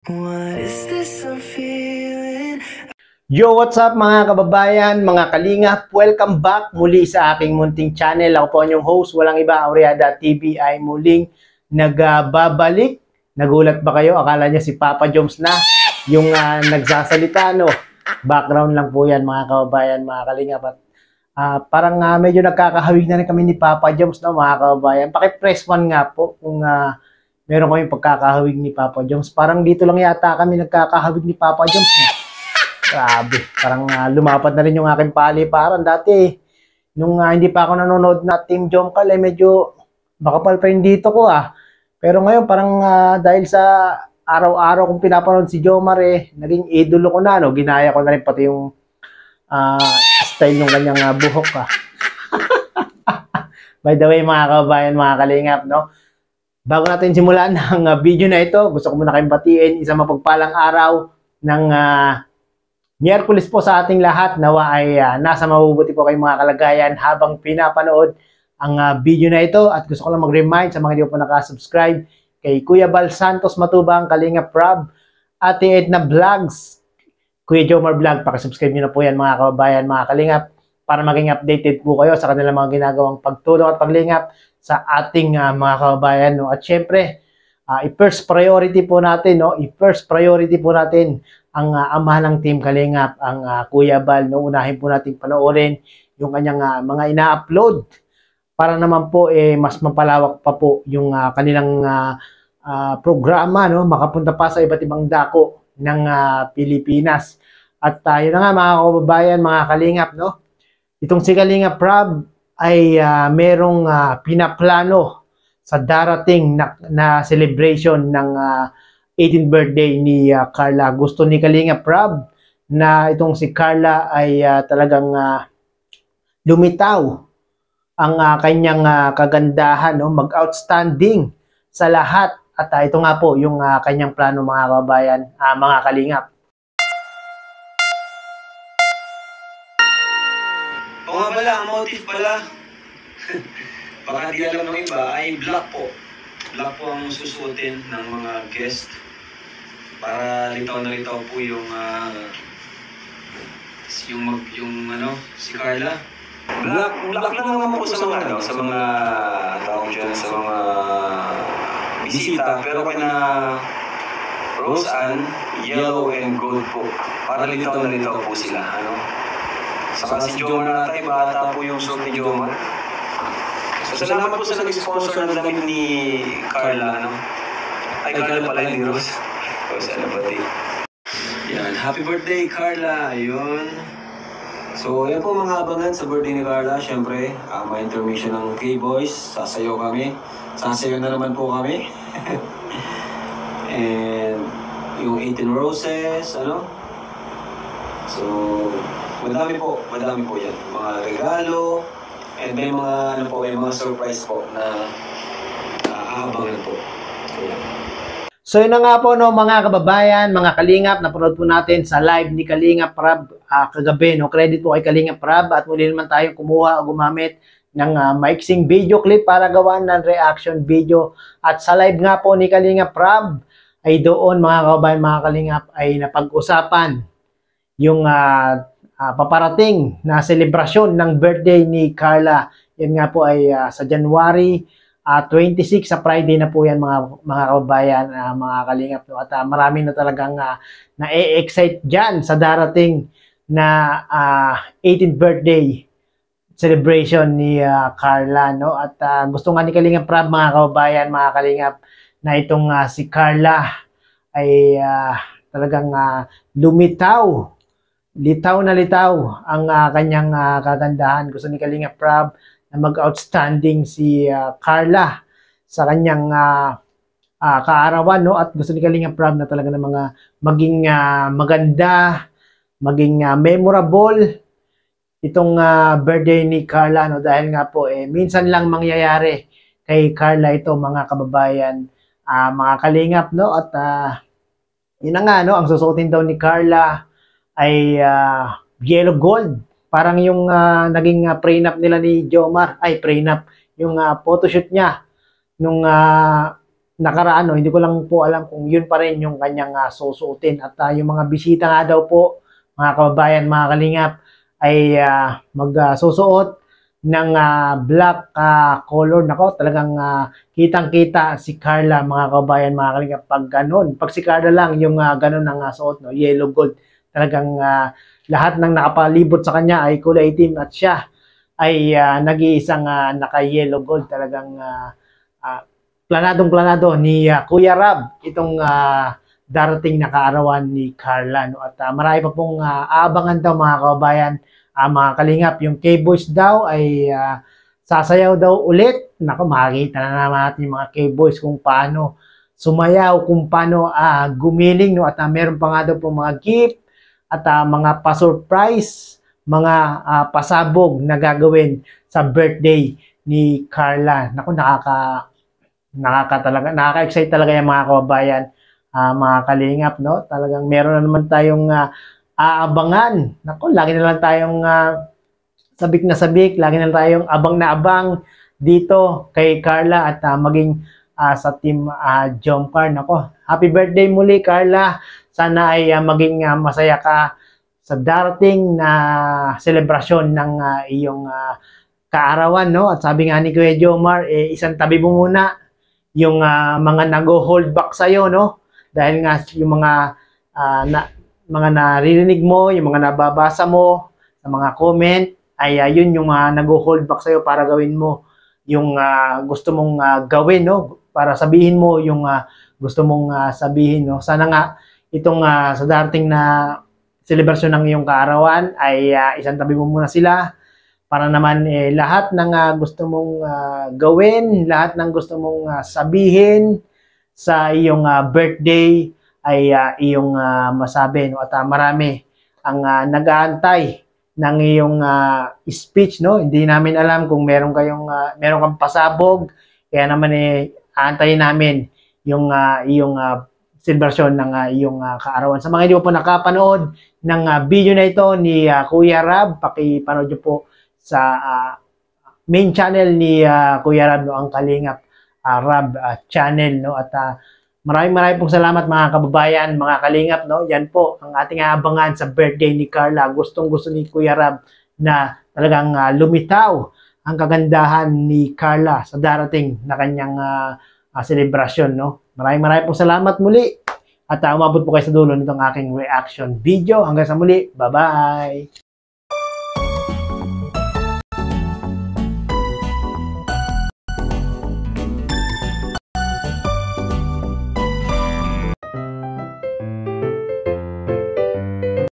What is this I'm feeling? Yo, what's up mga kababayan, mga kalingap? Welcome back muli sa aking munting channel. Ako po ang inyong host, walang iba, Aureada TV ay muling nagbabalik. Nagulat ba kayo? Akala niya si Papa Joms na yung nagsasalita, no? Background lang po yan mga kababayan, mga kalingap. At parang medyo nagkakahawig na rin kami ni Papa Joms, no, mga kababayan. Paki-press 1 nga po kung meron kami pagkakahawig ni Papa Joms. Parang dito lang yata kami nagkakahawig ni Papa Joms, no? Grabe, parang lumapat na rin yung aking paliparan. Dati, nung hindi pa ako nanonood na Team Jomcal, medyo makapal pa yung dito ko Pero ngayon, parang dahil sa araw-araw kong pinapanood si Jomar, naging idolo ko na, no? Ginaya ko na rin pati yung style ng kanyang buhok, By the way, mga kababayan, mga kalingap, no? Bago natin simulan ang video na ito, gusto ko muna kayong batiin isang mapagpalang araw ng Miyerkules po sa ating lahat. Nawa ay nasa mabubuti po kayong mga kalagayan habang pinapanood ang video na ito. At gusto ko lang mag-remind sa mga hindi po nakasubscribe kay Kuya Bal Santos Matubang, Kalingap Rob, Ate Edna Vlogs, Kuya Jomar Vlog. Pakisubscribe nyo na po yan mga kababayan, mga kalingap, para maging updated po kayo sa kanilang mga ginagawang pagtulong at paglingap sa ating mga kababayan. No? At syempre, i-first priority po natin, no? I-first priority po natin ang ama ng Team Kalingap, ang Kuya Bal. No? Unahin po natin panoorin yung kanyang mga ina-upload para naman po mas mapalawak pa po yung kanilang programa, no? Makapunta pa sa iba't ibang dako ng Pilipinas. At yun na nga mga kababayan, mga Kalingap, no? Itong si Kalingap Rob ay merong pinaplano sa darating na celebration ng 18th birthday ni Carla. Gusto ni Kalingap Rob na itong si Carla ay talagang lumitaw ang kanyang kagandahan, no? Mag-outstanding sa lahat. At ito nga po yung kanyang plano mga kababayan, mga Kalingap. O nga pala, ang motive pala. Baka di alam ng iba, ay black po. Black po ang susuotin ng mga guest para litaw na litaw po yung si Carla. Black lang naman po sa mga tawag dyan, sa mga bisita, pero kaya na Rose Ann, yellow and gold po, para litaw na litaw po sila, Saka si Jomar natin, bata po yung suot ni Jomar. So, salamat po sa nag-sponsor ng damit ni Carla, Ay, Carla pala yung Rose. Sana pati. Yan, happy birthday, Carla. Ayun. So, yan po mga abangan sa birthday ni Carla. Siyempre, may intermission ng K-Boys. Sasayaw kami. Sasayaw na naman po kami. And yung 18 roses, So, madami po yan. Mga regalo, and may mga, may mga surprise po na aabangan po. So yun na nga po, no, mga kababayan, mga Kalingap, napanood po natin sa live ni Kalingap Rob kagabi, no. Credit po kay Kalingap Rob at muli naman tayo kumuha o gumamit ng maiksing video clip para gawa ng reaction video. At sa live nga po ni Kalingap Rob ay doon, mga kababayan, mga Kalingap, ay napag-usapan yung paparating na selebrasyon ng birthday ni Carla. Yan nga po ay sa January 26, sa Friday na po yan mga kababayan, mga Kalingap. At marami na talagang na-excite dyan sa darating na 18th birthday celebration ni Carla. No? At gusto nga ni Kalingap Rob, mga kababayan, mga Kalingap, na itong si Carla ay talagang lumitaw. Litaw na litaw ang kanyang kagandahan. Gusto ni Kalingap Rob na mag-outstanding si Carla sa kanyang kaarawan, no? At gusto ni Kalingap Rob na talaga ng mga maging maganda, maging memorable itong birthday ni Carla, no? Dahil nga po minsan lang mangyayari kay Carla ito, mga kababayan, mga Kalingap, no? At yun na nga, no? Ang susuotin daw ni Carla ay yellow gold. Parang yung naging prenup nila ni Jomar, yung photoshoot niya nung nakaraan, no, hindi ko lang po alam kung yun pa rin yung kanyang susuotin. At yung mga bisita nga daw po, mga kababayan, mga kalingap, ay magsusuot ng black color. Nako, talagang kitang-kita si Carla, mga kababayan, mga kalingap. Pag ganun, pag si Carla lang yung ganun ang suot, no, yellow gold, talagang lahat ng nakapalibot sa kanya ay kulay itim at siya ay nag-iisang naka-yellow gold. Talagang planadong-planado ni Kuya Rab itong darating na kaarawan ni Carla. No? At marami pa pong aabangan daw, mga kababayan, mga kalingap. Yung K-Boys daw ay sasayaw daw ulit. Naku, makikita na naman natin yung mga K-Boys kung paano sumayaw, kung paano gumiling. No? At meron pa nga daw po mga gift at mga pa-surprise, mga pasabog na gagawin sa birthday ni Carla. Naku, nakaka-excite talaga yung mga kababayan, mga kalingap, no? Talagang meron na naman tayong aabangan. Naku, lagi na lang tayong sabik na sabik, lagi na lang tayong abang na abang dito kay Carla at maging sa team Jomcar. Naku, happy birthday muli, Carla. Sana ay maging masaya ka sa darating na selebrasyon ng iyong kaarawan, no? At sabi nga ni Kuya Jomar, isang tabi mo muna yung mga nag-hold back sa'yo, no? Dahil nga yung mga mga naririnig mo, yung mga nababasa mo sa mga comment, ay yun yung nag-hold back sa'yo para gawin mo yung gusto mong gawin, no? Para sabihin mo yung gusto mong sabihin, no? Sana nga itong sa darating na selebrasyon ng iyong kaarawan ay isang tabi mo muna sila para naman lahat ng gusto mong gawin, lahat ng gusto mong sabihin sa iyong birthday ay iyong masabi, no? At marami ang nag-aantay ng iyong speech, no? Hindi namin alam kung meron kang pasabog, kaya naman aantayin namin yung iyong celebration ng iyong kaarawan. Sa mga hindi po nakapanood ng video na ito ni Kuya Rab, pakipanood nyo po sa main channel ni Kuya Rab, no, ang Kalingap Rab channel, no? At maraming pong salamat, mga kababayan, mga kalingap, no? Yan po ang ating aabangan sa birthday ni Carla. Gustong-gusto ni Kuya Rab na talagang lumitaw ang kagandahan ni Carla sa darating na kanyang selebrasyon, no? Maraming pong salamat muli at umabot po kayo sa dulo nitong aking reaction video. Hanggang sa muli, bye-bye!